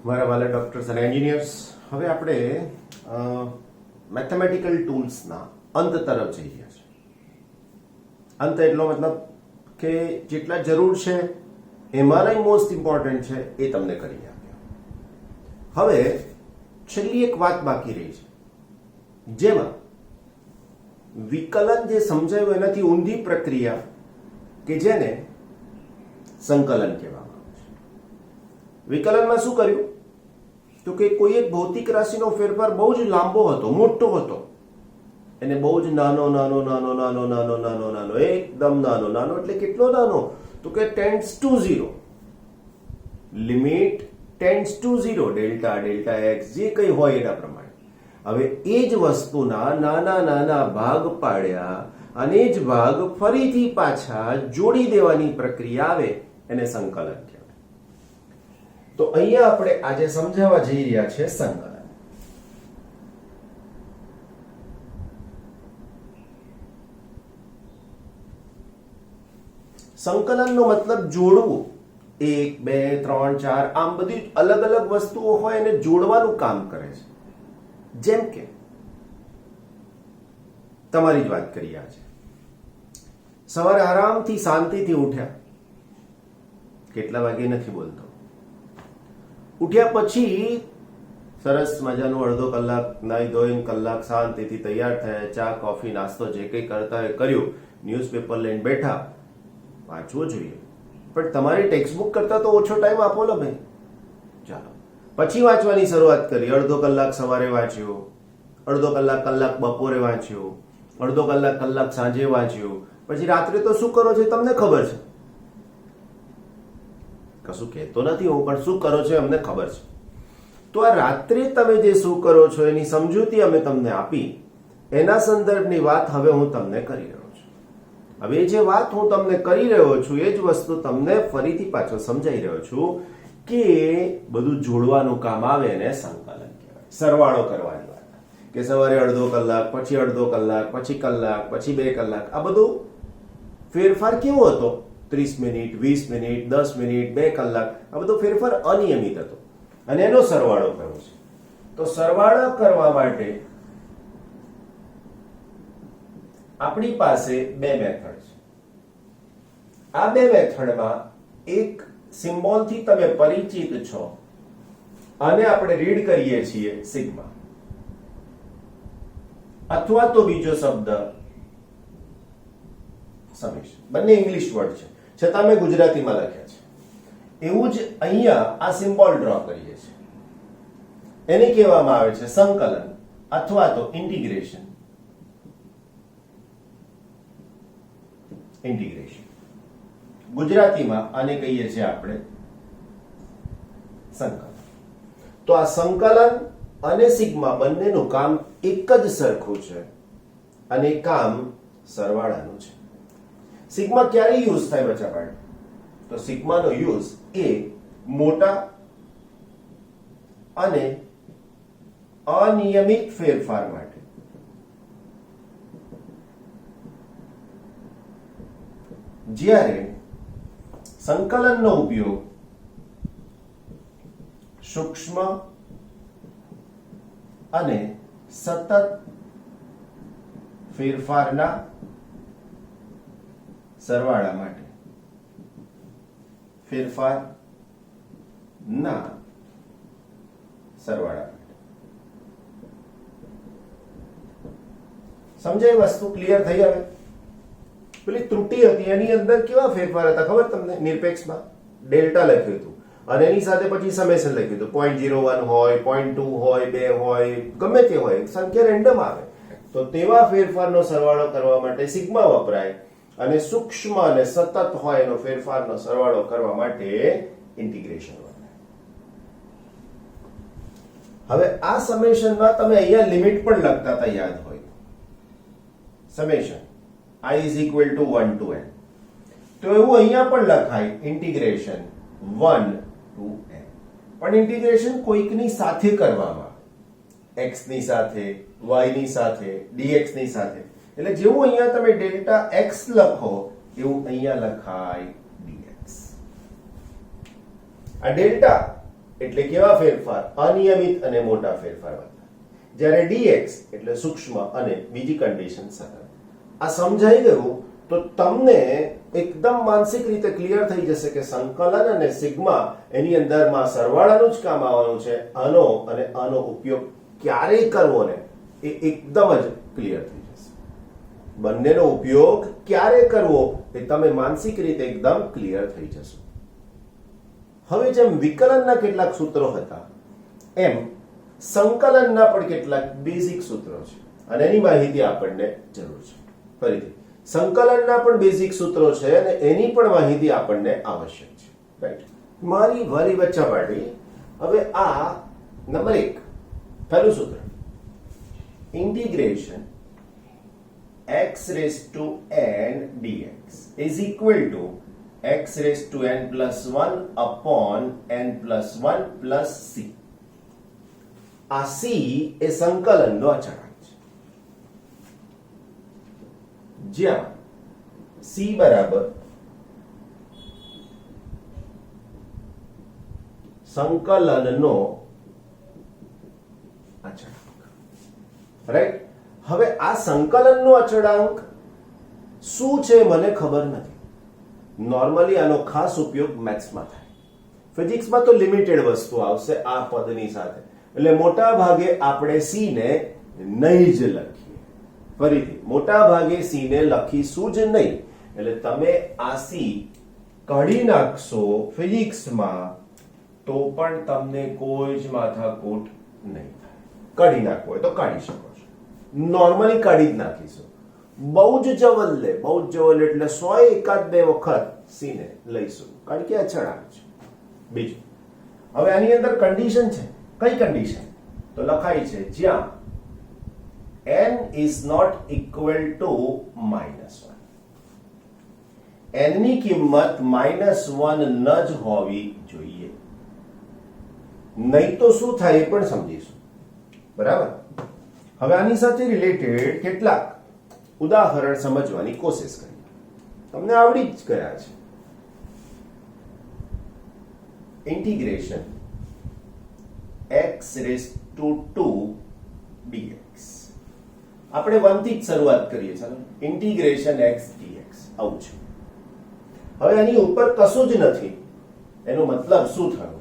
મારા વાલા ડોક્ટર્સ અને એન્જિનિયર્સ, હવે આપણે મેથેમેટિકલ ટૂલ્સના અંત તરફ જઈ રહ્યા છીએ. અંત એટલો મતલબ કે જેટલા જરૂર છે એમાંના મોસ્ટ ઇમ્પોર્ટન્ટ છે એ તમને કરી આપ્યા. હવે છેલ્લી એક વાત બાકી રહી છે, જેમાં વિકલન જે સમજાયું એનાથી ઊંધી પ્રક્રિયા કે જેને સંકલન કહેવામાં આવે છે. વિકલનમાં શું કર્યું તો કે કોઈ એક ભૌતિક રાશિનો ફેરફાર બહુ જ લાંબો હતો, મોટો હતો, એને બહુ જ નાનો નાનો નાનો નાનો નાનો નાનો નાનો એકદમ નાનો નાનો એટલે કેટલો નાનો તો કે tends to 0, limit tends to 0, delta delta x જે કંઈ હોય એના પ્રમાણે. હવે એ જ વસ્તુના નાના નાના ભાગ પાડ્યા અને એ જ ભાગ ફરીથી પાછા જોડી દેવાની પ્રક્રિયા આવે એને સંકલન કહેવાય. તો અહીંયા આપણે આજે સમજાવવા જઈ રહ્યા છે સંકલન. સંકલનનો મતલબ જોડવું. 1 2 3 4 આમ બધી અલગ અલગ વસ્તુઓ હોય એને જોડવાનું કામ કરે છે. જેમ કે તમારી જ વાત કરીએ, આજે સવારે આરામથી શાંતિથી ઉઠ્યા, કેટલા વાગે નથી બોલતો, ઉઠ્યા પછી સરસ મજાનું અડધો કલાક નાઈ ધોઈને કલાક શાંતિથી તૈયાર થયા, ચા કોફી નાસ્તો જે કંઈ કરતા હોય કર્યું, ન્યૂઝપેપર લઈને બેઠા, વાંચવું જોઈએ પણ તમારી ટેક્સ્ટબુક કરતા તો ઓછો ટાઈમ આપો ને ભાઈ. ચાલો પછી વાંચવાની શરૂઆત કરી, અડધો કલાક સવારે વાંચ્યો, અડધો કલાક બપોરે વાંચ્યો, અડધો કલાક સાંજે વાંચ્યું, પછી રાત્રે તો શું કરો છો તમને ખબર છે, કશું કહેતો નથી હું, પણ શું કરો છો અમને ખબર છે. તો આ રાત્રે તમે જે શું કરો છો એની સમજૂતી અમે તમને આપી, એના સંદર્ભની વાત હવે હું તમને કરી રહ્યો છું. હવે જે વાત હું તમને કરી રહ્યો છું એ જ વસ્તુ તમને ફરીથી પાછો સમજાઈ રહ્યો છું કે બધું જોડવાનું કામ આવે એને સંકલન કહેવાય. સરવાળો કરવાની વાત કે સવારે અડધો કલાક, પછી અડધો કલાક, પછી કલાક, પછી 2 કલાક, આ બધું ફેરફાર કેવો હતો? 30 મિનિટ, 20 મિનિટ, 10 મિનિટ, 2 કલાક, આ બધો ફેરફાર અનિયમિત હતો અને એનો સરવાળો કરવો છે. તો સરવાળો કરવા માટે આપણી પાસે 2 મેથડ છે. આ 2 મેથડમાં એક સિમ્બોલથી તમે પરિચિત છો અને આપણે રીડ કરીએ છીએ સિગ્મા, અથવા તો બીજો શબ્દ સમેશન. બંને ઇંગ્લિશ વર્ડ છે છતાં મેં ગુજરાતીમાં લખ્યા છે. એવું જ અહીંયા આ સિમ્બોલ ડ્રો કરીએ છીએ, એને કહેવામાં આવે છે સંકલન અથવા તો ઇન્ટિગ્રેશન. ઇન્ટિગ્રેશન ગુજરાતીમાં આને કહીએ છીએ આપણે સંકલન. તો આ સંકલન અને સિગ્મા બંનેનું કામ એક જ સરખું છે અને કામ સરવાળાનું છે. સિગ્મા ક્યારે યુઝ થાય બચ્ચા ભાઈ? તો સિગ્માનો યુઝ એ મોટા અને અનિયમિત ફેરફાર માટે, જ્યારે સંકલનનો ઉપયોગ સૂક્ષ્મ અને સતત ફેરફારના સરવાળા માટે, ફેરફારના સરવાળા માટે. સમજાય વસ્તુ? ક્લિયર થઈ? હવે પેલી ત્રુટી હતી એની અંદર કેવા ફેરફાર હતા ખબર તમને? નિરપેક્ષમાં ડેલ્ટા લખ્યું હતું અને એની સાથે પછી સમેશન લખ્યું હતું. 0.01 હોય, 0.2 હોય, 2 હોય, ગમે તે હોય, સંખ્યા રેન્ડમ આવે. તો તેવા ફેરફારનો સરવાળો કરવા માટે સિગ્મા વપરાય અને સૂક્ષ્મ અને સતત હોય એનો ફેરફારનો સરવાળો કરવા માટે ઇન્ટિગ્રેશન વપરાય. હવે આ સમેશનમાં તમે અહીંયા લિમિટ પણ લખતા હતા, યાદ હોય summation I is equal to 1 to n. તો એવું અહીંયા પણ લખાય ઇન્ટિગ્રેશન 1 to n. પણ ઇન્ટિગ્રેશન કોઈકની સાથે કરવામાં, x ની સાથે, y ની સાથે, dx ની સાથે. એટલે જેવું અહીંયા તમે ડેલ્ટા x લખો એવું અહીંયા લખાય dx. આ ડેલ્ટા એટલે કેવા ફેરફાર? અનિયમિત અને મોટા ફેરફાર હતા. જ્યારે dx એટલે સૂક્ષ્મ અને બીજી કન્ડિશન સરળ. આ સમજાઈ ગયું તો તમને એકદમ માનસિક રીતે ક્લિયર થઈ જશે કે સંકલન અને સિગ્મા એની અંદરમાં સરવાળાનું જ કામ આવવાનું છે. આનો અને આનો ઉપયોગ ક્યારે કરવો ને એ એકદમ જ ક્લિયર થઈ જશે. બંનેનો ઉપયોગ ક્યારે કરવો એ તમે માનસિક રીતે એકદમ ક્લિયર થઈ જશો. હવે જેમ વિકલનના કેટલાક સૂત્રો હતા એમ સંકલનના પણ કેટલાક બેઝિક સૂત્રો છે અને એની માહિતી આપણને જરૂર છે. ફરીથી સંકલનના પણ બેઝિક સૂત્રો છે અને એની પણ માહિતી આપણને આવશ્યક છે. રાઈટ. મારી વાલી બચ્ચા પાટી. હવે આ નંબર 1 પહેલું સૂત્ર integration x raised to n dx is equal to x raised to n plus 1 upon n plus 1 plus c. આ c એ સંકલનનો અચળાંક છે. જ્યાં c બરાબર સંકલનનો અચળાંક. રાઈટ. હવે આ સંકલનનો અચળાંક શું છે મને ખબર નથી. નોર્મલી આનો ખાસ ઉપયોગ મેથ્સમાં થાય. ફિઝિક્સમાં તો લિમિટેડ વસ્તુ આવશે આ પદની સાથે, એટલે મોટા ભાગે આપણે c ને નહીં જ લખીએ. ફરીથી મોટા ભાગે c ને લખીશું જ નહીં. એટલે તમે આ c કાઢી નાખશો ફિઝિક્સમાં તો પણ તમને કોઈ જ માથાકૂટ નહીં થાય. કાઢી નાખવો હોય તો કાઢી શકો છો. નોર્મલી કાઢી જ નાખીશું. બહુ જ જવલ્લે, બહુ જ જવલ્લે એટલે 100 એકાદ બે વખત c ને લઈશું, કારણ કે અચળાંક છે. બીજું, હવે આની અંદર કન્ડિશન છે. કઈ કન્ડિશન? તો લખાય છે જ્યાં n is not equal to -1. n ની કિંમત -1 ન જ હોવી જોઈએ. નહીં તો શું થાય એ પણ સમજીશું. બરાબર. હવે આની સાથે રિલેટેડ કેટલાક ઉદાહરણ સમજવાની કોશિશ કરીએ. તમને આવડી જ ગયા છે. Integration x raised to 2 dx. આપણે 1 થી જ શરૂઆત કરીએ. ચાલો, ઇન્ટિગ્રેશન x dx આવું છે. હવે આની ઉપર કશું જ નથી, એનો મતલબ શું થયો?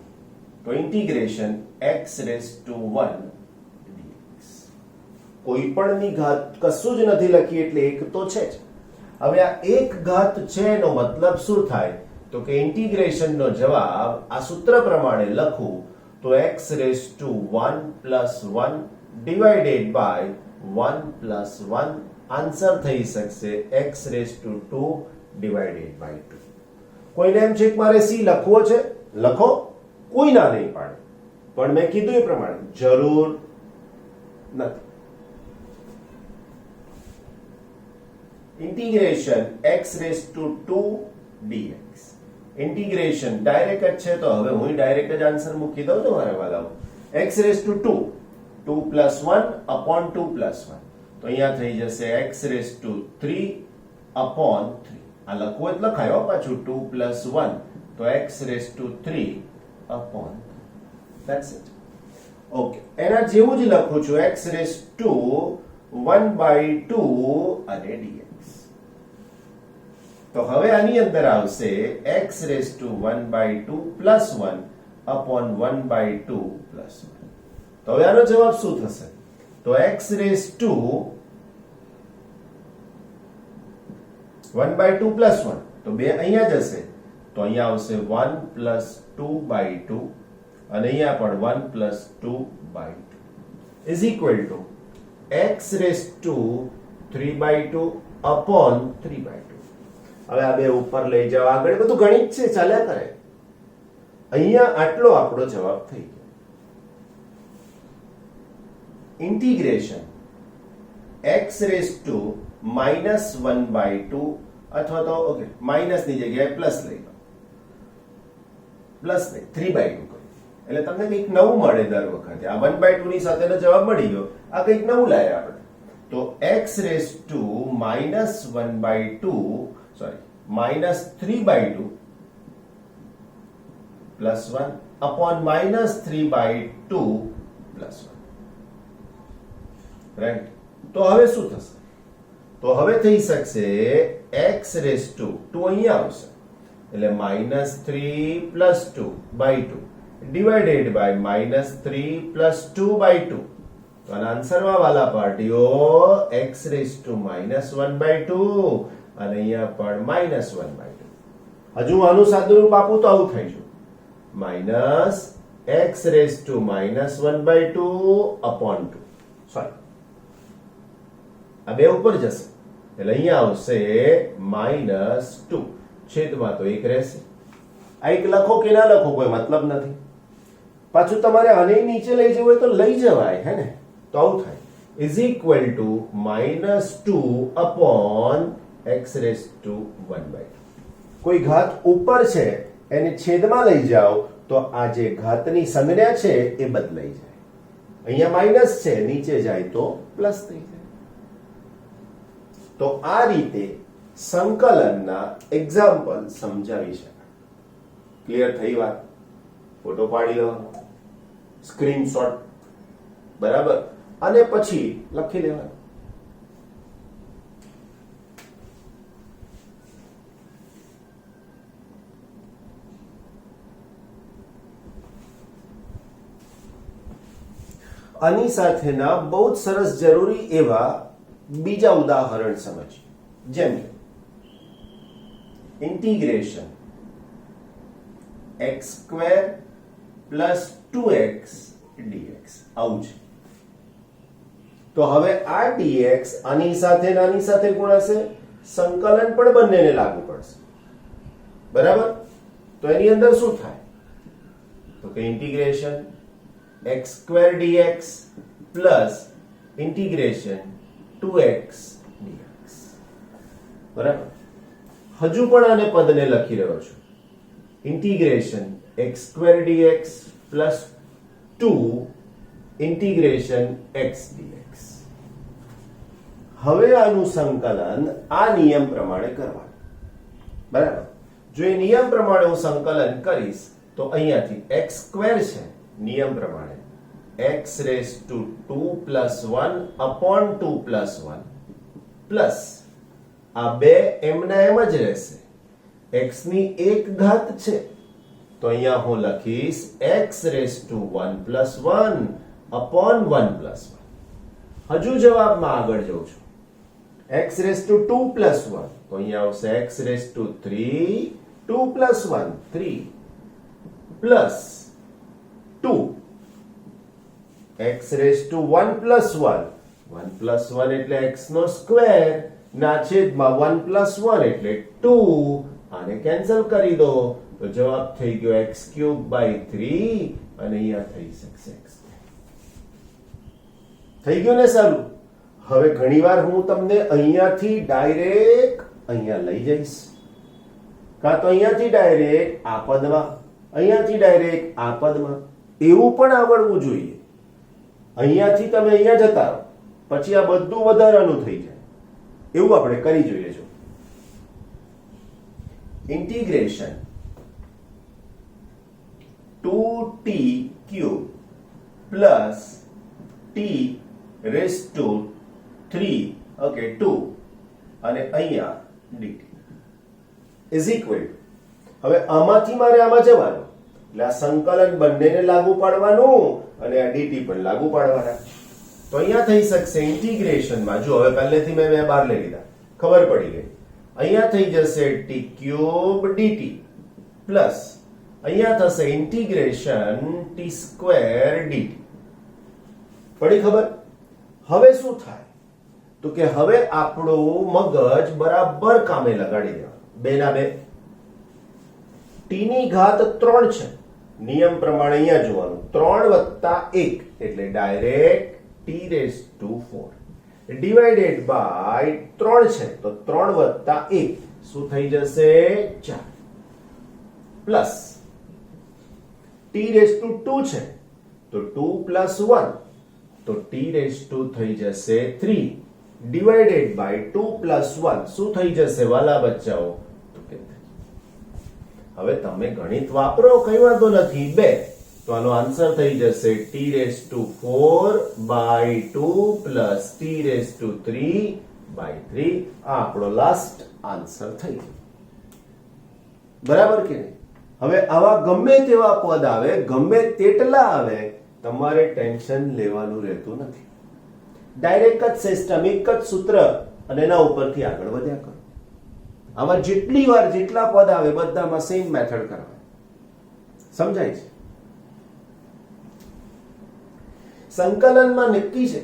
તો integration x raised to 1 dx. કોઈ પણ ની ઘાત કશું જ નથી લખી એટલે એક તો છે જ. હવે આ એક ઘાત છે એનો મતલબ શું થાય? તો કે ઇન્ટિગ્રેશન નો જવાબ આ સૂત્ર પ્રમાણે લખું તો x raised to 1 plus 1 divided by 1 plus 1. Answer થઈ શકશે x raised to 2 divided by 2. કોઈને એમ છે કે મારે c લખવો છે, લખો, કોઈ ના નહીં પાડે, પણ મેં કીધું એ પ્રમાણે જરૂર નથી. Integration x raised to 2 dx. Integration direct જ છે તો હવે હું ડાયરેક્ટ જ આન્સર મૂકી દઉં છું મારા વાલાઓ. x raised to 2 2 plus 1 upon 2 plus 1. તો અહીંયા થઈ જશે x raised to 3 upon 3. આ લખવું એટલે લખાયો પાછું 2 plus 1 તો x raised to 3 upon 3. That's it. Okay. એના જેવું જ લખું છું x raised to 1 by 2 અને dx. તો હવે આની અંદર આવશે x raised to 1 by 2 plus 1 upon 1 by 2 plus 1. તો હવે આનો જવાબ શું થશે? તો x raised to 1 by 2 plus 1 તો બે અહીંયા જશે તો અહીંયા આવશે 1 plus 2 by 2 અને અહીંયા પણ 1 plus 2 by 2 is equal to x raised to 3 by 2 upon 3 by 2. હવે આ બે ઉપર લઈ જાવ, આગળ બધું ગણિત છે, ચાલ્યા કરે. અહીંયા આટલો આપણો જવાબ થઈ ગયો. Integration x raised to -1 by 2 અથવા તો ઓકે માઇનસ ની જગ્યાએ પ્લસ લઈ લો, પ્લસ ને 3 by 2 કરો એટલે તમને કંઈક નવું મળે દર વખતે. આ 1 by 2 ની સાથેનો જવાબ મળી ગયો, આ કંઈક નવું લાયા આપણે. તો x raised to -1 by 2 sorry -3 by 2 plus 1 upon -3/2 + 1. Right? તો હવે શું થશે? તો હવે થઈ શકશે x⁻², અહીંયા આવશે એટલે -3 + 2/2 ડિવાઇડેડ બાય -3 + 2/2. તો આના આન્સરમાં વાલા પાર્ટીઓ x⁻²-1/2 અને અહીંયા પણ -1/2. હજુ આનું સાદુરૂપ આપું તો આવું થઈ જશે -x⁻²-1/2/2. સોરી, આ બે ઉપર જશે એટલે અહીંયા આવશે -2. છેદમાં તો 1 રહેશે. આ એક લખો કે ના લખો કોઈ મતલબ નથી. પાછું તમારે આને નીચે લઈ જવું હોય તો લઈ જવાય, હે ને? તો આવું થાય -2/x⁻². કોઈ ઘાત ઉપર છે એને છેદમાં લઈ જાઓ તો આ જે ઘાતની સંજ્ઞા છે એ બદલાઈ જાય. અહીંયા માઇનસ છે, નીચે જાય તો પ્લસ થઈ જાય. તો આ રીતે સંકલનના એક્ઝામ્પલ સમજાવી શકાય. ક્લિયર થઈ વાત? ફોટો પાડી લો, સ્ક્રીનશોટ, બરાબર, અને પછી લખી લેવાનું. આની સાથેના બહુ જ સરસ જરૂરી એવા બીજા ઉદાહરણ સમજીએ. જેમ કે ઇન્ટિગ્રેશન x² + 2x dx આવું છે. તો હવે આ dx આની સાથે નાની સાથે ગુણાશે, સંકલન પણ બંનેને લાગુ પડશે, બરાબર? તો એની અંદર શું થાય? તો કે integration x² dx plus integration 2x dx, બરાબર? હજુ પણ આને પદને લખી રહ્યો છું, integration x² dx plus 2 integration x dx. હવે આનું સંકલન આ નિયમ પ્રમાણે કરવાનું, બરાબર? જો એ નિયમ પ્રમાણે હું સંકલન કરીશ તો અહીંયાથી x² છે, નિયમ પ્રમાણે x⁻² + 1/2 + 1 પ્લસ આ બે એમના એમ જ રહેશે. x ની એક ઘાત છે તો અહીંયા હું લખીશ x⁻1 + 1/1 + 1. હજુ જવાબમાં આગળ જઉં છું. x⁻2 + 1 તો અહીંયા આવશે x⁻3 2 + 1 3 પ્લસ 2 x⁻1 + 1 1 + 1 એટલે x નો સ્ક્વેર ના છેદમાં 1 + 1 એટલે 2. આને કેન્સલ કરી દો તો જવાબ થઈ ગયો x³/3 અને અહીંયા થઈ શકશે x. થઈ ગયું ને? સારું. હવે ઘણીવાર હું તમને અહીંયાથી ડાયરેક્ટ અહીંયા લઈ જઈશ, કાં તો અહીંયાથી ડાયરેક્ટ આ પદમાં, અહીંયાથી ડાયરેક્ટ આ પદમાં. એવું પણ આવડવું જોઈએ. અહીંયાથી તમે અહીંયા જતા રહો પછી આ બધું વધારાનું થઈ જાય, એવું આપણે કરી જોઈએ. જો integration 2t³ plus t⁻³ okay 2 અને અહીંયા dt ઇઝ ઇક્વલ ટુ, હવે આમાંથી મારે આમાં જવાનું એટલે આ સંકલન બંનેને લાગુ પાડવાનું અને આ dt પણ લાગુ પાડવાના. તો અહીંયા થઈ શકશે ઇન્ટિગ્રેશનમાં, જો હવે પહેલેથી મેં બહાર લઈ લીધા, ખબર પડી ગઈ. અહીંયા થઈ જશે t³ dt પ્લસ અહીંયા થશે ઇન્ટિગ્રેશન t² dt. પડી ખબર? હવે શું થાય તો કે હવે આપણું મગજ બરાબર કામે લગાડી દેવાનું. બે ના બે, t ની ઘાત 3 છે, નિયમ પ્રમાણે અહીંયા જોવાનું 3 + 1 એટલે ડાયરેક્ટ t⁻⁴ ડિવાઇડેડ બાય 3 છે તો 3 + 1 શું થઈ જશે? 4 પ્લસ t⁻² છે તો 2 + 1 તો t⁻² થઈ જશે 3 ડિવાઇડેડ બાય 2 + 1 શું થઈ જશે વાલા બચ્ચાઓ? હવે તમે ગણિત વાપરો, કઈ વાંધો નથી, 2 તો આનો આન્સર થઈ જશે t⁴/2 પ્લસ t⁵3/3. આ આપણો લાસ્ટ આન્સર થઈ ગયો. બરાબર કે નહીં? હવે આવા ગમે તેવા પદ આવે, ગમે તેટલા આવે, તમારે ટેન્શન લેવાનું રહેતું નથી. ડાયરેક્ટ જ સિસ્ટમ, એક જ સૂત્ર અને એના ઉપરથી આગળ વધ્યા કરો. આમાં જેટલી વાર જેટલા પદ આવે બધામાં સેમ મેથડ કરવાય. સમજાય છે? સંકલનમાં નક્કી છે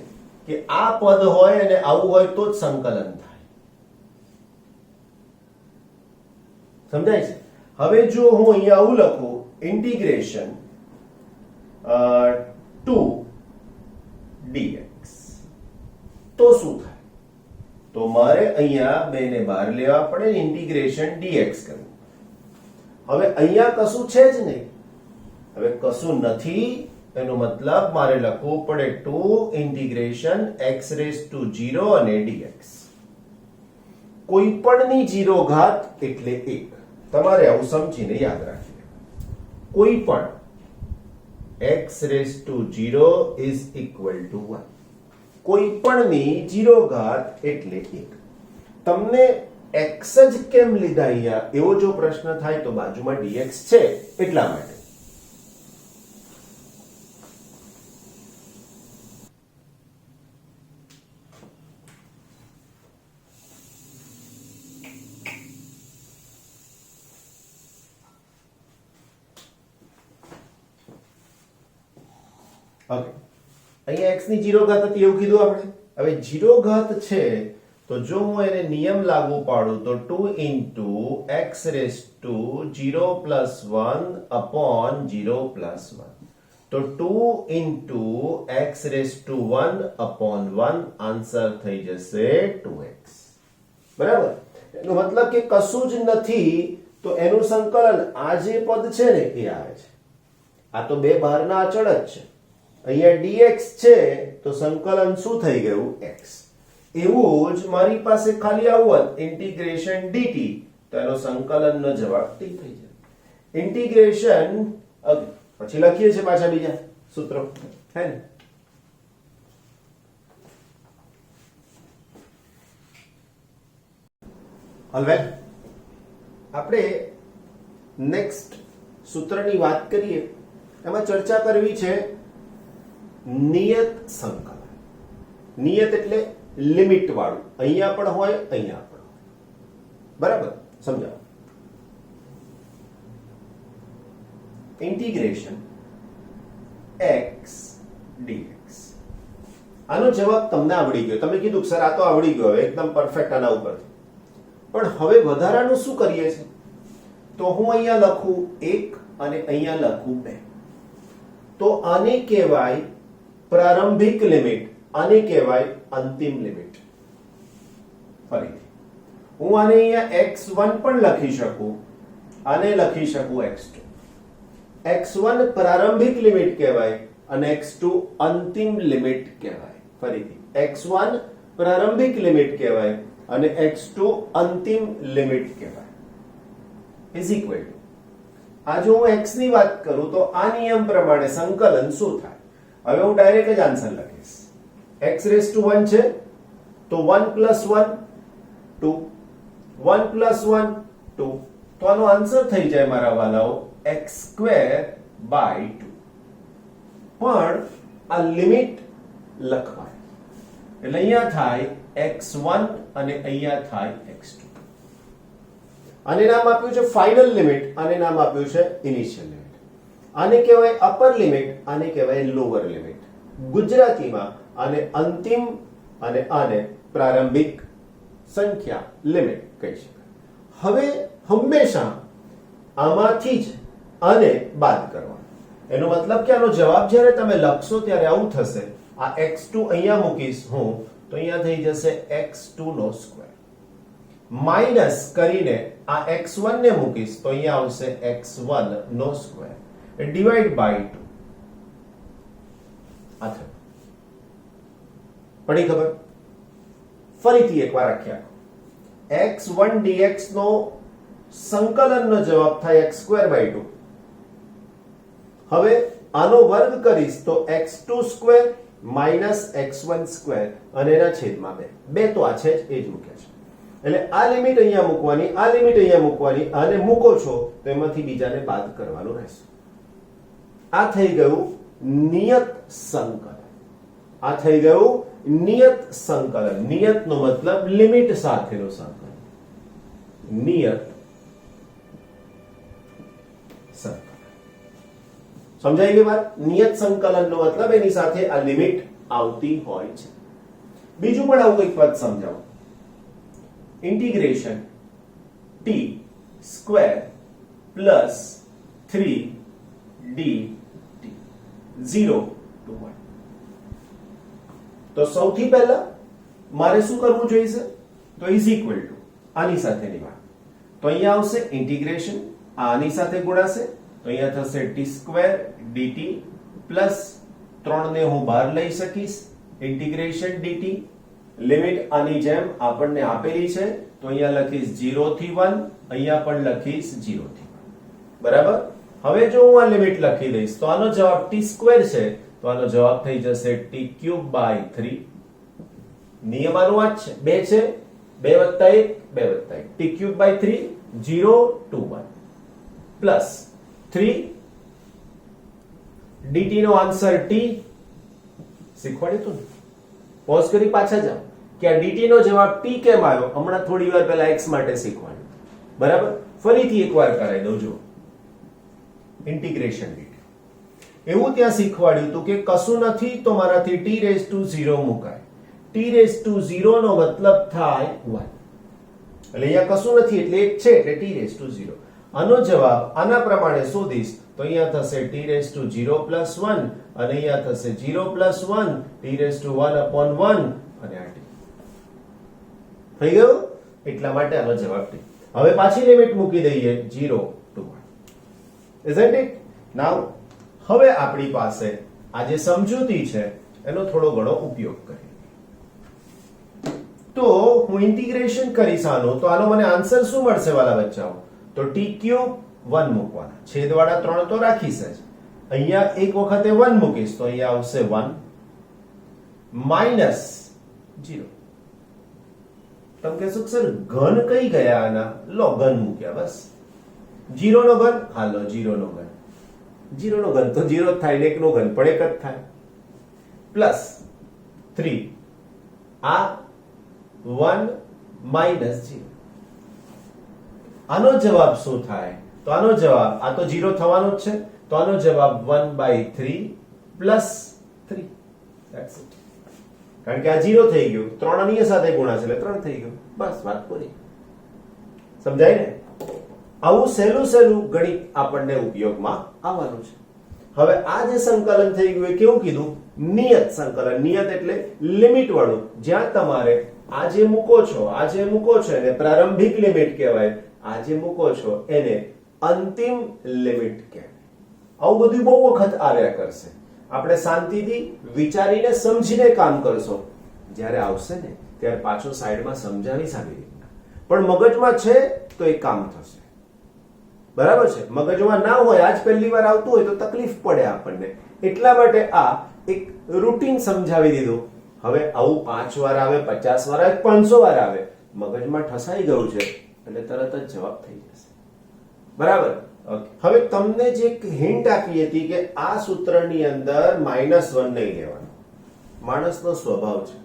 કે આ પદ હોય અને આવું હોય તો જ સંકલન થાય. સમજાય છે? હવે જો હું અહીંયા આવું લખું, ઇન્ટિગ્રેશન 2dx, તો શું થાય? તો મારે અહીંયા 2 ને બહાર લેવા પડે, ઇન્ટિગ્રેશન dx કરવું. હવે અહીંયા કશું છે જ નહીં. હવે કશું નથી એનો મતલબ મારે લખવું પડે 2 ઇન્ટિગ્રેશન x⁻0 અને dx. કોઈ પણની 0 ઘાત એટલે 1. તમારે આવું સમજીને યાદ રાખવું. કોઈ પણ x⁻0 is equal to 1. કોઈ પણની 0 ઘાત એટલે 1. તમને x જ કેમ લીધા અહીંયા એવો જો પ્રશ્ન થાય તો બાજુમાં dx છે એટલા માટે. ઓકે, અહીંયા x ની 0 ઘાત હતી એવું કીધું આપણે. હવે 0 ઘાત છે તો જો હું એને નિયમ લાગુ પાડું તો 2 into x⁻0 plus 1 upon 0 plus 1. તો 2 into x⁻1 upon 1 આન્સર થઈ જશે 2x. બરાબર? એનો મતલબ કે કશું જ નથી તો એનું સંકલન આ જે પદ છે ને એ આવે છે. આ તો બે બહારના અચળ જ છે. અહીંયા dx છે તો સંકલન શું થઈ ગયું? x. એવું જ મારી પાસે ખાલી આવું ઇન્ટિગ્રેશન dt તો એનો સંકલનનો જવાબ t થઈ જાય. ઇન્ટિગ્રેશન પછી લખીએ છીએ પાછા બીજા સૂત્રો, હે ને? ઓલરાઈટ, આપણે નેક્સ્ટ સૂત્રની વાત કરીએ. એમાં ચર્ચા કરવી છે નિયત સંકલન. નિયત એટલે લિમિટ વાળું. અહીંયા પણ હોય, અહીંયા પણ હોય. બરાબર? સમજાવો. Integration x dx. આનો જવાબ તમને આવડી ગયો. તમે કીધું સર આ તો આવડી ગયો, એકદમ પરફેક્ટ આના ઉપરથી. પણ હવે વધારાનું શું કરીએ છીએ? તો હું અહીંયા લખું 1 અને અહીંયા લખું 2. તો આને કહેવાય પ્રારંભિક લિમિટ, આને કહેવાય અંતિમ લિમિટ. ફરીથી હું આને અહીંયા x1 પણ લખી શકું, આને લખી શકું x2. x1 પ્રારંભિક લિમિટ કહેવાય અને x2 અંતિમ લિમિટ કહેવાય. ફરીથી x1 પ્રારંભિક લિમિટ કહેવાય અને x2 અંતિમ લિમિટ કહેવાય. ઇઝ ઇક્વલ ટુ, આ જો હું x ની વાત કરું તો આ નિયમ પ્રમાણે સંકલન શું થાય? હવે હું ડાયરેક્ટ જ આન્સર લખીશ. x⁻1 છે તો 1 + 1 2, 1 + 1 2. તો આનો આન્સર થઈ જાય મારા વાલાઓ x² / 2. પણ આ લિમિટ લખવાય એટલે અહીંયા થાય x1 અને અહીંયા થાય x2. આને નામ આપ્યું છે ફાઇનલ લિમિટ, આને નામ આપ્યું છે ઇનિશિયલ લિમિટ. આને કહેવાય અપર લિમિટ, આને કહેવાય લોઅર લિમિટ. ગુજરાતીમાં આને અંતિમ અને આને પ્રારંભિક સંખ્યા લિમિટ કહી શકાય. હવે હંમેશા આમાંથી જ આને બાદ કરવાનો. એનો મતલબ કે આનો જવાબ જ્યારે તમે લખશો ત્યારે આવું થશે. આ x2 અહીંયા મૂકીશ હું તો અહીંયા થઈ જશે x2². માઈનસ કરીને આ x1 ને મૂકીશ તો અહીંયા આવશે x1². Divide by 2. આ થયું. પડી ખબર? ફરીથી એકવાર આખ્યા x1 dx નો સંકલનનો જવાબ થાય x²/2. હવે આનો વર્ગ કરીશ તો x2² -x1² અને એના છેદમાં 2. 2 તો આ છે જ, એ જ મૂક્યા છે. એટલે આ લિમિટ અહીંયા મૂકવાની, આ લિમિટ અહીંયા મૂકવાની, આને મૂકો છો તો એમાંથી બીજાને બાદ કરવાનું રહેશે. આ થઈ ગયું નિયત સંકલન. આ થઈ ગયું નિયત સંકલન. નિયતનો મતલબ લિમિટ સાથેનું સંકલન. નિયત સંકલન. સમજાઈ ગઈ વાત? નિયત સંકલનનો મતલબ એની સાથે આ લિમિટ આવતી હોય છે. બીજું પણ આવું એક પદ સમજાવો. Integration t² plus 3dt 0 to 1. તો સૌથી પહેલા મારે શું કરવું જોઈએ? તો ઇઝ ઇક્વલ ટુ આની સાથેની વાત. તો અહીંયા આવશે ઇન્ટિગ્રેશન, આની સાથે ગુણાશે તો અહીંયા થશે t² dt પ્લસ 3 ને હું બહાર લઈ શકીશ, ઇન્ટિગ્રેશન dt. લિમિટ આની જેમ આપણને આપેલી છે તો અહીંયા લખીશ 0 થી 1, અહીંયા પણ લખીશ 0 થી 1. બરાબર? હવે જો હું આ લિમિટ લખી દઈશ તો આનો જવાબ t² છે તો આનો જવાબ થઈ જશે t³/3. નિયમ આનો આ જ છે, 2 છે, 2 + 1 2 + 1, t³/3 0 to 1 પ્લસ 3 dt નો આન્સર t. શીખવાડ્યું તું ને? પોઝ કરી પાછા જાઓ કે આ dt નો જવાબ t કેમ આવ્યો. હમણાં થોડી વાર પહેલા x માટે શીખવાડ્યું. બરાબર? ફરીથી એકવાર કરાવી દઉં. જો ઇન્ટિગ્રેશન dt એવું ત્યાં શીખવાડ્યું હતું કે કશું નથી તો મારાથી t⁻0 મુકાય. t⁻0 નો મતલબ થાય 1. એટલે અહીંયા કશું નથી એટલે એક છે એટલે t⁻0. આનો જવાબ આના પ્રમાણે શોધીશ તો અહીંયા થશે t⁻0 + 1 અને અહીંયા થશે 0 + 1 t⁻1/1 અને આ t થઈ ગયું. એટલા માટે આનો જવાબ t. હવે પાછી લિમિટ મૂકી દઈએ 0 to 1. isn't it? now હવે આપણી પાસે આ જે સમજૂતી છે એનો થોડો ઘણો ઉપયોગ કરીએ. તો હું ઇન્ટિગ્રેશન કરીશ આનો તો આનો મને આન્સર શું મળશે વાલા બચ્ચાઓ? તો t³ 1 મૂકવાના, છેદવાળા 3 તો રાખીશ જ. અહીંયા એક વખતે 1 મૂકીશ તો અહીંયા આવશે 1 -0. તમે કહેશો સર ઘન કઈ ગયા આના? લો ઘન મૂક્યા બસ. 0 નો ઘન, હાલો 0 નો ઘન. 0 નો ઘન તો 0 થાય ને 1 નો ઘન પણ 1 જ થાય. પ્લસ 3 આ 1 -0. આનો જવાબ શું થાય? તો આનો જવાબ આ તો 0 થવાનો જ છે તો આનો જવાબ 1/3 પ્લસ 3. That's it. કારણ કે આ 0 થઈ ગયું, 3 આની સાથે ગુણાશે એટલે 3 થઈ ગયું. બસ વાત પૂરી. સમજાય ને? આવું સહેલું સહેલું ગણિત આપણને ઉપયોગમાં આવવાનું છે. હવે આ જે સંકલન થઈ ગયું એ કેવું કીધું? નિયત સંકલન. નિયત એટલે લિમિટ વાળું, જ્યાં તમારે આ જે મૂકો છો એને પ્રારંભિક લિમિટ કહેવાય, આ જે મૂકો છો એને અંતિમ લિમિટ કહેવાય. આવું બધું બહુ વખત આવ્યા કરશે. આપણે શાંતિથી વિચારીને સમજીને કામ કરશો. જ્યારે આવશે ને ત્યારે પાછો સાઈડમાં સમજાવીશ આવી રીતના. પણ મગજમાં છે તો એ કામ થશે. બરાબર છે? મગજમાં ના હોય, આજ પહેલી વાર આવતું હોય તો તકલીફ પડે આપણને. એટલા માટે આ એક રૂટીન સમજાવી દીધું. હવે આવું 5 વાર આવે, 50 વાર આવે, 500 વાર આવે, મગજમાં ઠસાઈ ગયું છે એટલે તરત જ જવાબ થઈ જશે. બરાબર? ઓકે. હવે તમને જે એક હિન્ટ આપી હતી કે આ સૂત્રની અંદર -1 નહીં લેવાનું. માણસનો સ્વભાવ છે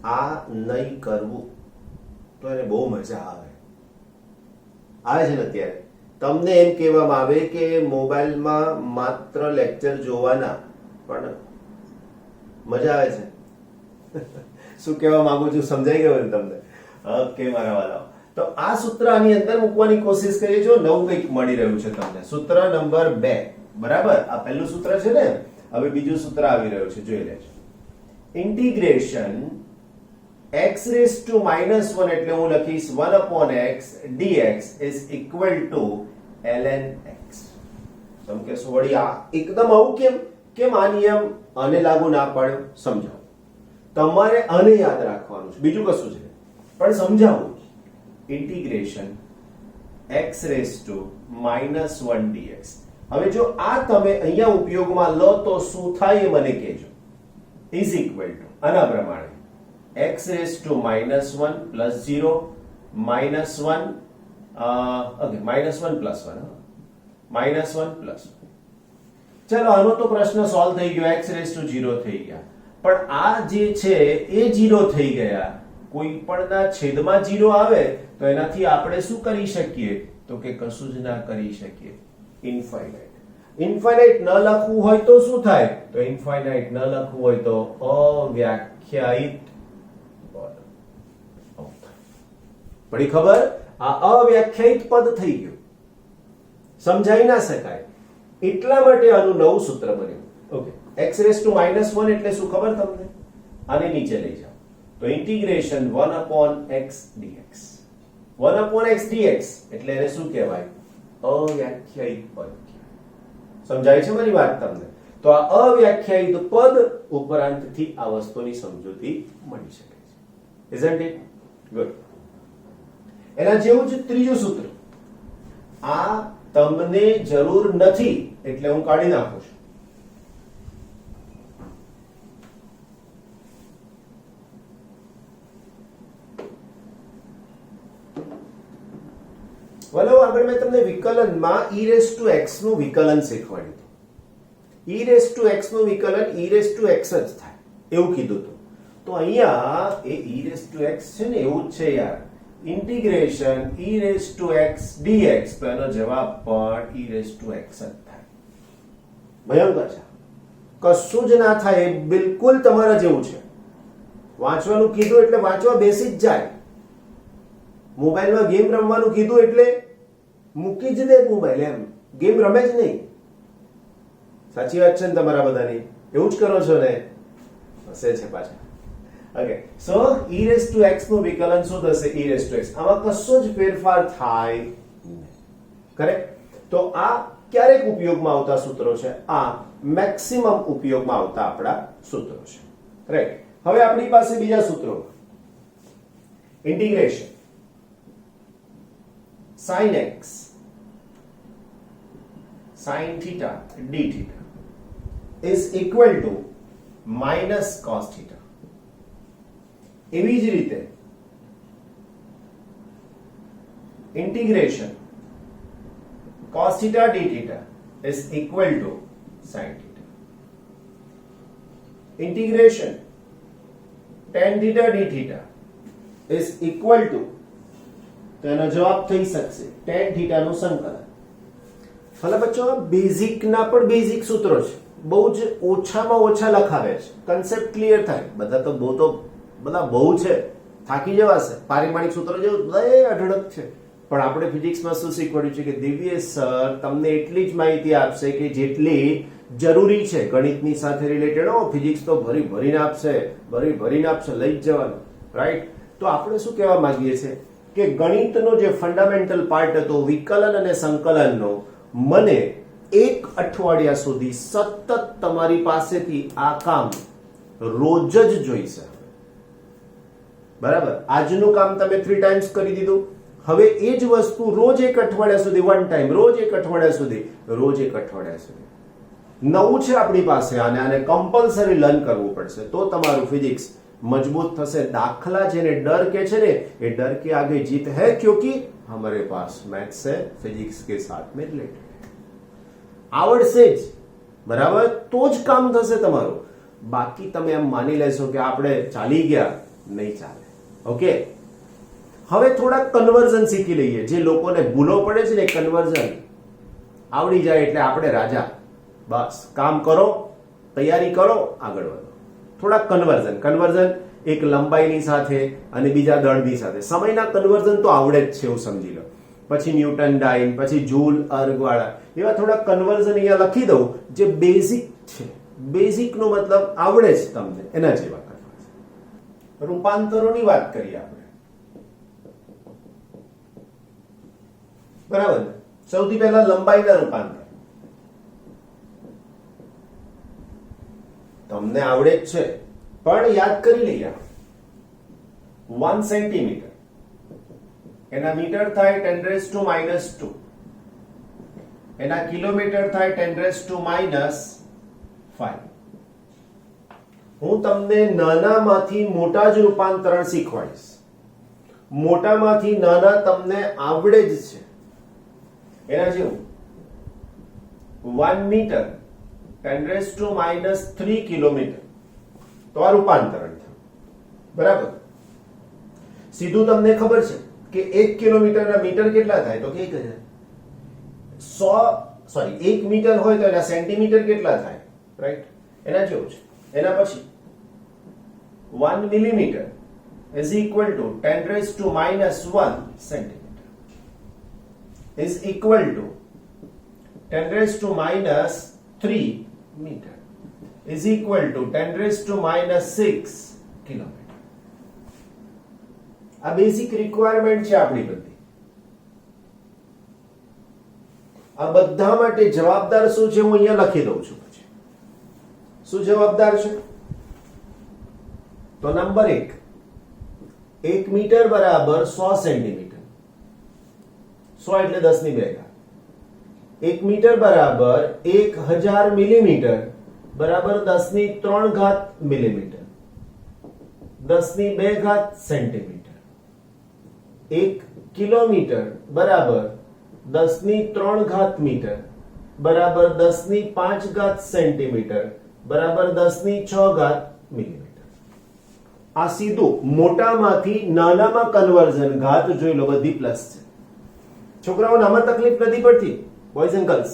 આ નહીં કરવું તો એને બહુ મજા આવે છે ને. અત્યારે તમને એમ કહેવામાં આવે કે મોબાઈલમાં માત્ર લેક્ચર જોવાના, પણ મજા આવે છે. શું કહેવા માંગુ છું સમજાઈ ગયું ને તમને? ઓકે મારા વાલાઓ. તો આ સૂત્ર આની અંદર મૂકવાની કોશિશ કરીએ. જો નવું કંઈક મળી રહ્યું છે તમને. સૂત્ર નંબર 2. બરાબર? આ પહેલું સૂત્ર છે ને. હવે બીજું સૂત્ર આવી રહ્યું છે, જોઈ લેજો. ઇન્ટિગ્રેશન x⁻1 એટલે હું લખીશ 1/x dx is equal to ln x. તમે કહેશો વળી આ એકદમ આવું કેમ આ નિયમ આને લાગુ ના પડ્યો? સમજાવો. તમારે આને યાદ રાખવાનું છે, બીજું કશું છે પણ સમજાવું. Integration x raise to -1 dx. હવે જો આ તમે અહીંયા ઉપયોગમાં લો તો શું થાય એ મને કહેજો. ઇઝ ઇક્વલ ટુ આના પ્રમાણે x raise to -1 plus 0 -1 okay -1 plus 1 -1 plus 1. ચલો આનો તો પ્રશ્ન સોલ્વ થઈ ગયો. x રેઝ ટુ 0 થઈ ગયા, પણ આ જે છે એ 0 થઈ ગયા. કોઈ પણના છેદમાં 0 આવે તો એનાથી આપણે શું કરી શકીએ? તો કે કશું જ ના કરી શકીએ. ઇન્ફાઇનાઇટ ન લખવું હોય તો શું થાય? તો ઇન્ફાઇનાઇટ ન લખવું હોય તો અવ્યાખ્યાયિત પદ. પડી ખબર? આ અવ્યાખ્યાયિત પદ થઈ ગયું, સમજાઈ ના શકાય. એટલા માટે આનું નવું સૂત્ર બન્યું. ઓકે, x રેઝ ટુ -1 એટલે શું ખબર તમને? આને નીચે લઈ જાઓ તો integration 1/x dx. 1/x dx એટલે એને શું કહેવાય? અવ્યાખ્યાયિત પદ. સમજાય છે મારી વાત તમને? તો આ અવ્યાખ્યાયિત પદ ઉપરાંતથી આ વસ્તુની સમજૂતી મળી શકે છે. isn't it good? એના જેવું જ ત્રીજું સૂત્ર. આ તમને જરૂર નથી એટલે હું કાઢી નાખું છું. વલો આગળ મેં તમને વિકલનમાં e રેઝ ટુ x નું વિકલન શીખવાડ્યું હતું. e રેઝ ટુ x નું વિકલન e રેઝ ટુ x જ થાય એવું કીધું હતું. તો અહીંયા એ e રેઝ ટુ x છે ને એવું જ છે યાર. Integration e raise to x dx, તો એનો જવાબ પણ e રેઝ ટુ x જ થાય. ભયંકર છે, કશું જ ના થાય. એ બિલકુલ તમારા જેવું છે. વાંચવાનું કીધું એટલે વાંચવા બેસી જ જાય. મોબાઈલમાં ગેમ રમવાનું કીધું એટલે મૂકી જ દે મોબાઈલ, એમ ગેમ રમે જ નહીં. સાચી વાત છે ને તમારા બધાની? એવું જ કરો છો ને? હશે છે પાછા. Okay, so e raise to x નું વિકલન શું થશે? e raise to x. આમાં કશો જ ફેરફાર થાય નહીં. કરેક્ટ? તો આ ક્યારેક ઉપયોગમાં આવતા સૂત્રો છે. આ મેક્સિમમ ઉપયોગમાં આવતા આપણા સૂત્રો છે. રાઈટ? હવે આપણી પાસે બીજા સૂત્રો. Integration sin x sin theta d theta is equal to minus cos theta. એવી જ રીતે integration cos theta d theta is equal to sin theta. Integration tan theta d theta is equal to, તો એનો જવાબ થઈ શકશે tan theta નું સંકલન. ભલે બચ્ચો બેઝિક ના પણ બેઝિક સૂત્રો છે, બહુ જ ઓછામાં ઓછા લખાવે છે, કન્સેપ્ટ ક્લિયર થાય. બધા બહુ છે, થાકી જવાશે. પારિમાણિક સૂત્રો જેવું બધા અઢળક છે, પણ આપણે ફિઝિક્સમાં શું શીખવાડ્યું છે કે દિવ્ય સર તમને એટલી જ માહિતી આપશે કે જેટલી જરૂરી છે. ગણિતની સાથે રિલેટેડ ફિઝિક્સ તો ભરીને આપશે, લઈ જ જવાનું. રાઈટ? તો આપણે શું કહેવા માંગીએ છીએ કે ગણિતનો જે ફંડામેન્ટલ પાર્ટ હતો વિકલન અને સંકલનનો, મને એક અઠવાડિયા સુધી સતત તમારી પાસેથી આ કામ રોજ જ જોઈશે. બરાબર? આજનું કામ તમે 3 ટાઈમ્સ કરી દીધું. હવે એ જ વસ્તુ રોજ એક અઠવાડિયા સુધી, 1 ટાઈમ, રોજ એક અઠવાડિયા સુધી. નવું છે આપણી પાસે, આને કમ્પલસરી લર્ન કરવું પડશે તો તમારું ફિઝિક્સ मजबूत થશે. દાખલા જેને ડર કે છે ને, એ ડર के आगे जीत है क्योंकि हमारे पास मैथ्स है, फिजिक्स के साथ में रिलेटेड. આવડશે જ, બરાબર? તો જ કામ થશે તમારું. બાકી તમે એમ માની લેશો કે આપણે ચાલી ગયા, નહીં ચાલે. ઓકે, હવે થોડા કન્વર્ઝન શીખી લઈએ. જે લોકોને ભૂલો પડે છે ને, કન્વર્ઝન આવડી જાય એટલે આપણે રાજા. બસ કામ કરો, તૈયારી કરો, આગળ વધો. થોડા કન્વર્ઝન એક લંબાઈની સાથે અને બીજા દળની સાથે. સમયના કન્વર્ઝન તો આવડે જ છે, એવું સમજી લો. પછી ન્યૂટન ડાઇન, પછી જૂલ અર્ગ વાળા, એવા થોડા કન્વર્ઝન અહીંયા લખી દઉં જે બેઝિક છે. બેઝિક નો મતલબ આવડે જ તમને, એના જેવા કરવા છે. રૂપાંતરોની વાત કરીએ આપણે. બરાબર? સૌથી પહેલા લંબાઈના રૂપાંતર તમને આવડે જ છે, પણ યાદ કરી લઈએ. 1 સેન્ટીમીટર એના મીટર થાય 10⁻², એના કિલોમીટર થાય 10⁻⁵. હું તમને નાનામાંથી મોટા જ રૂપાંતરણ શીખવાડીશ. મોટામાંથી નાના તમને આવડે જ છે. એના જેવું 1 મીટર 10⁻³ કિલોમીટર, તો આ રૂપાંતરણ થયું. બરાબર. સીધું તમને ખબર છે કે 1 કિલોમીટરના મીટર કેટલા થાય? તો કે 1 મીટર હોય તો એના સેન્ટીમીટર કેટલા થાય? રાઈટ. એના જેવું છે. એના પછી 1 millimetre is equal to 10⁻⁻1 centimeter is equal to 10⁻³ meter is equal to 10⁻⁶ kilometer. આ બેઝિક રિક્વાયરમેન્ટ છે આપણી બધી. આ બધા માટે જવાબદાર શું છે હું અહીંયા લખી દઉં છું. પછી શું જવાબદાર છે? તો નંબર 1 મીટર બરાબર 100 સેન્ટીમીટર. 100 એટલે 10⁻². 1 મીટર બરાબર 1000 મિલીમીટર બરાબર 10⁻³ મિલીમીટર, 10⁻² સેન્ટીમીટર. 1 કિલોમીટર બરાબર 10⁻³ મીટર બરાબર 10⁵ સેન્ટીમીટર બરાબર 10⁶ મિલીમીટર. આ સીધું મોટામાંથી નાનામાં કન્વર્ઝન ઘાત જોઈ લો, બધી પ્લસ છે. છોકરાઓને આમાં તકલીફ નથી પડતી. બોયઝ એન્ડ ગર્લ્સ,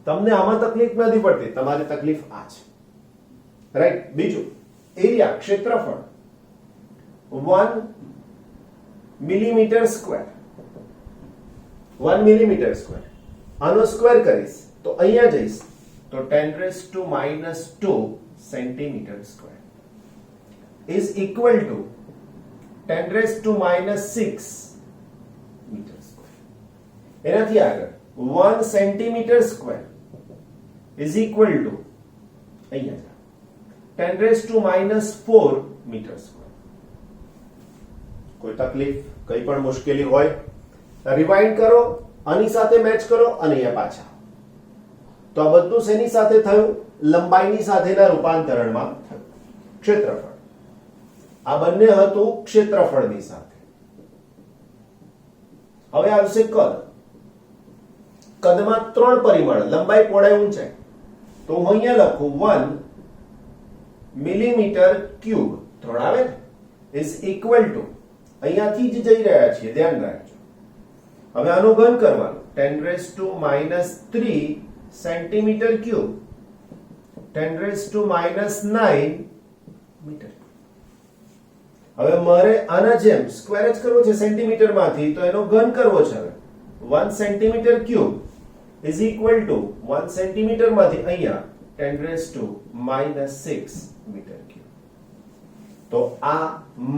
તમને આમાં તકલીફ નથી પડતી, તમારી તકલીફ આ છે. રાઈટ. બીજું, એરિયા, ક્ષેત્રફળ 1 મિલીમીટર સ્ક્વેર. 1 millimetre square. આનો સ્ક્વેર કરીશ તો અહીંયા જઈશ તો 10⁻² centimetre square is equal to 10⁻⁶ meter square. એનાથી આગળ 1 centimetre square is equal to અહીંયા 10⁻⁴ મીટર સ્ક્વેર. કોઈ તકલીફ, કઈ પણ મુશ્કેલી હોય રિવાઇન્ડ કરો, આની સાથે મેચ કરો અને અહીંયા પાછા. તો આ બધું શેની સાથે થયું? લંબાઈની સાથેના રૂપાંતરણમાં થયું. ક્ષેત્રફળ આ બંને હતું ક્ષેત્રફળની સાથે. હવે આવશે કદ. કદમાં 3 પરિમાણ, લંબાઈ, પહોળાઈ, ઊંચાઈ. તો હું અહીંયા લખું 1 મિલીમીટર ક્યુબ. 3 આવે ને? is equal to, અહીંયાથી જ જઈ રહ્યા છીએ, ધ્યાન રાખજો. હવે આનો ઘન કરવાનો. 10⁻³ સેન્ટીમીટર ક્યુબ 10⁻⁹ મીટર. હવે મારે આના જેમ સ્ક્વેર જ કરવો છે સેન્ટીમીટર માંથી, તો એનો ઘન કરવો છે. હવે 1 centimetre cube is equal to 1 centimetre માંથી અહીંયા 10⁻⁶ મીટર ક્યુબ. તો આ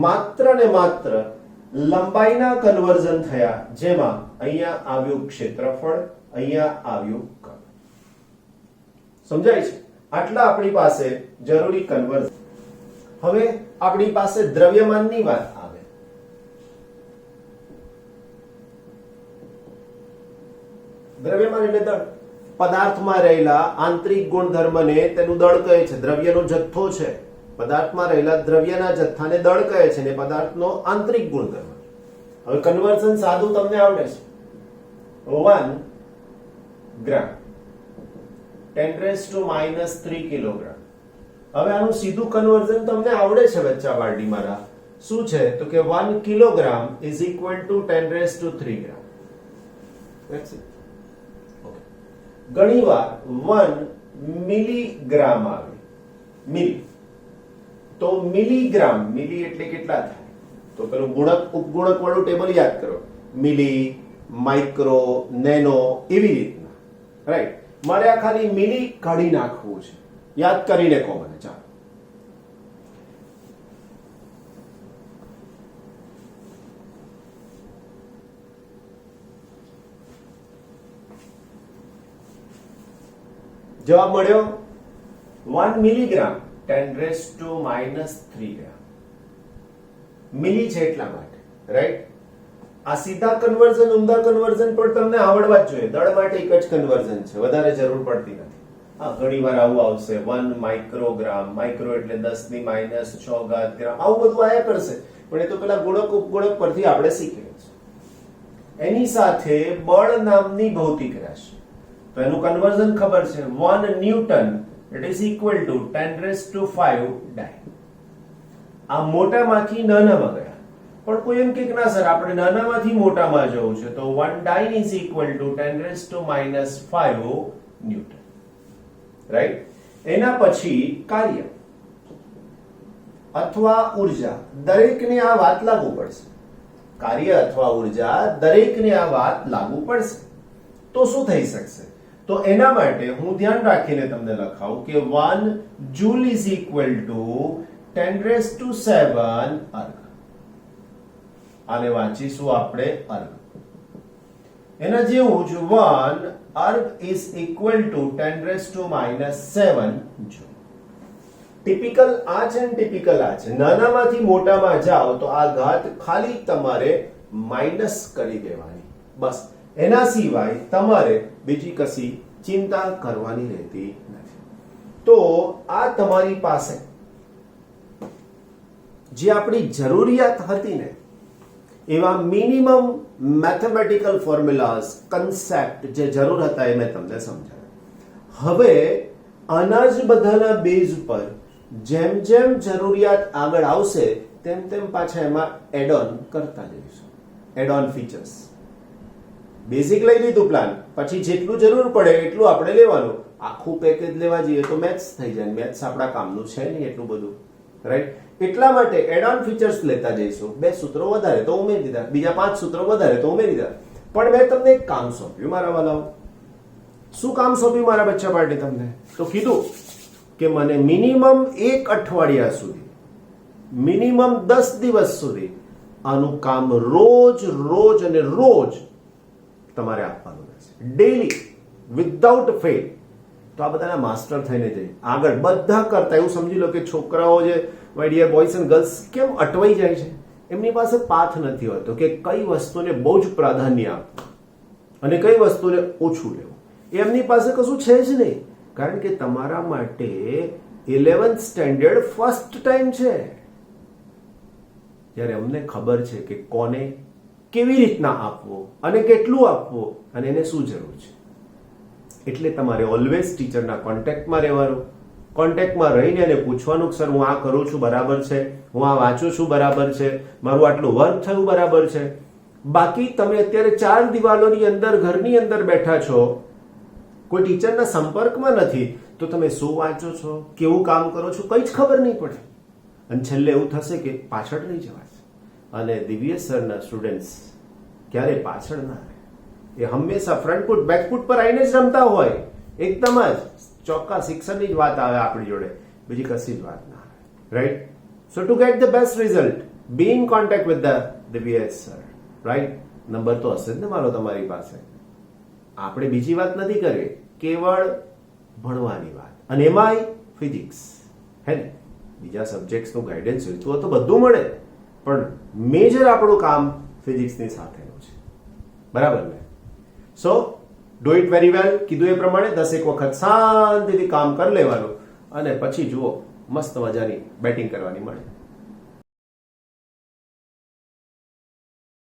માત્ર ને માત્ર લંબાઈના કન્વર્ઝન થયા, જેમાં અહીંયા આવ્યું ક્ષેત્રફળ, અહીંયા આવ્યું કદ. સમજાય છે? આટલા આપણી પાસે જરૂરી કન્વર્ઝન. હવે આપણી પાસે દ્રવ્યમાનની વાત આવે. દ્રવ્યમાન એટલે દળ. પદાર્થમાં રહેલા આંતરિક ગુણધર્મને તેનું દળ કહે છે. દ્રવ્યનો જથ્થો છે, પદાર્થમાં રહેલા દ્રવ્યના જથ્થાને દળ કહે છે, ને પદાર્થનો આંતરિક ગુણધર્મ. હવે કન્વર્ઝન સાદું તમને આવડે છે. 1 ગ્રામ 10⁻³ કિલોગ્રામ. હવે આનું સીધું કન્વર્ઝન તમને આવડે છે બચ્ચા પાર્ટી મારા. શું છે? તો કે 1 kilogram is equal to 10⁻³ gram. That's it. Okay. ઘણીવાર 1 મિલીગ્રામ આવે. મિલી. તો મિલીગ્રામ, મિલી એટલે કેટલા થાય? તો પેલું ગુણક ઉપગુણક વાળું ટેબલ યાદ કરો. મિલી, માઇક્રો, નેનો, એવી રીતના. રાઈટ. મારે આ ખાલી મિલી કાઢી નાખવું છે. યાદ કરીને કહો મને. ચાલો. જવાબ મળ્યો 1 મિલીગ્રામ 10⁻³ ગ્રામ. મિલી છે એટલા માટે. રાઈટ. આ સીધા કન્વર્ઝન ઉમદા કન્વર્ઝન પણ તમને આવડવા જ જોઈએ. દળ માટે એક જ કન્વર્ઝન છે, વધારે જરૂર પડતી નથી. હા, ઘણી વાર આવું આવશે 1 માઇક્રોગ્રામ, માઇક્રો એટલે 10 ની -6 ઘાત ગ્રામ, આવું બધું આયા કરશે. પણ એ તો પેલા ગુણક ઉપગુણક પરથી આપણે શીખી લઈશું. એની સાથે બળ નામની ભૌતિક રાશિ, તો એનું કન્વર્ઝન ખબર છે. 1 newton it is equal two 10⁵ ડાય. આ મોટામાંથી નાનામાં ગયા, પણ કોઈ એમ કે ના સર આપણે નાનામાંથી મોટામાં જવું છે, તો 1 dyne is equal to 10⁻⁵ newton. Right? એના પછી કાર્ય અથવા ઉર્જા, દરેકને આ વાત લાગુ પડશે. કાર્ય અથવા ઉર્જા દરેકને આ વાત લાગુ પડશે. તો શું થઈ શકશે? તો એના માટે હું ધ્યાન રાખીને તમને લખાવું કે 1 joule is equal to 10⁷ erg. આને વાંચીશું આપણે અર્ગ. એના જેવું જ 1 erg is equal to 10⁻⁷ joule. Typical આ છે ને ટિપિકલ આ છે. નાનામાંથી મોટામાં જાઓ તો આ ઘાત ખાલી તમારે માઇનસ કરી દેવાની, બસ. એના સિવાય તમારે બીજી કશી ચિંતા કરવાની રહેતી નથી. તો આ તમારી પાસે જે આપણી જરૂરિયાત હતી ને એવા મિનિમમ મેથેમેટિકલ ફોર્મ્યુલાઝ, કન્સેપ્ટ જે જરૂર હતા એ મેં તમને સમજાવ્યા. હવે આના જ બધાના બેઝ પર જેમ જેમ જરૂરિયાત આગળ આવશે તેમ તેમ પાછા એમાં એડ ઓન કરતા જઈશું. Add on features. બેઝિક લઈ લીધું પ્લાન, પછી જેટલું જરૂર પડે એટલું આપણે લેવાનું. આખું પેકેજ લેવા જઈએ તો મેથ્સ થઈ જાય. મેથ્સ આપણા કામનું છે નહીં એટલું બધું, રાઈટ? એટલા માટે એડ ઓન ફીચર્સ લેતા જઈશું. 2 સૂત્રો વધારે તો ઉમેરી દીધા, બીજા 5 સૂત્રો વધારે તો ઉમેરી દીધા. પણ મેં તમને એક કામ સોંપ્યું મારા વાલાઓ. શું કામ સોંપ્યું મારા બચ્ચા પાર્ટી તમને? તો કીધું કે મને મિનિમમ 1 અઠવાડિયા સુધી, મિનિમમ 10 દિવસ સુધી આનું કામ રોજ રોજ અને રોજ તમારે આપવાનું રહેશે, ડેલી, વિધાઉટ ફેલ. તો આ બધાના માસ્ટર થઈને જઈએ આગળ બધા કરતા. એવું સમજી લો કે છોકરાઓ જે my dear boys and girls કેમ અટવાઈ જાય છે, એમની પાસે પાથ નથી હોતો કે કઈ વસ્તુને બહુ જ પ્રાધાન્ય આપવું અને કઈ વસ્તુને ઓછું લેવું. એમની પાસે કશું છે જ નહીં, કારણ કે તમારા માટે 11th સ્ટેન્ડર્ડ ફર્સ્ટ ટાઈમ છે. જ્યારે અમને ખબર છે કે કોને કેવી રીતના આપવો અને કેટલું આપવું અને એને શું જરૂર છે. એટલે તમારે ઓલવેઝ ટીચરના કોન્ટેક્ટમાં રહેવાનું. કોન્ટેક્ટમાં રહીને એને પૂછવાનું સર હું આ કરું છું બરાબર છે, હું આ વાંચું છું બરાબર છે, મારું આટલું વર્ક થયું બરાબર છે. બાકી તમે અત્યારે 4 દિવાલોની અંદર ઘરની અંદર બેઠા છો, કોઈ ટીચરના સંપર્કમાં નથી, તો તમે શું વાંચો છો, કેવું કામ કરો છો, કઈ જ ખબર નહીં પડે. અને છેલ્લે એવું થશે કે પાછળ રહી જવાશે. અને દિવ્યેશ સરના સ્ટુડન્ટ્સ ક્યારે પાછળ ના રહે. એ હંમેશા ફ્રન્ટ ફૂટ બેક ફૂટ પર આવીને જ રમતા હોય. એકદમ જ ચોક્કસ શિક્ષણની જ વાત આવે આપણી જોડે, બીજી કશી જ વાત ના આવે. Right? So two get the best result B in contact with the Divyesh sir. Right? Number તો હશે જ ને મારો તમારી પાસે. આપણે બીજી વાત નથી કરવી, કેવળ ભણવાની વાત. અને એમાંય ફિઝિક્સ, હે ને? બીજા સબ્જેક્ટ્સનું ગાઈડન્સ જોઈતું તો બધું મળે, પણ મેજર આપણું કામ ફિઝિક્સની સાથેનું છે. બરાબર ને? સો ડુ ઇટ વેરી વેલ. કીધું એ પ્રમાણે 10 વખત શાંતિથી કામ કરી લેવાનું અને પછી જુઓ મસ્ત મજાની બેટિંગ કરવાની મળે.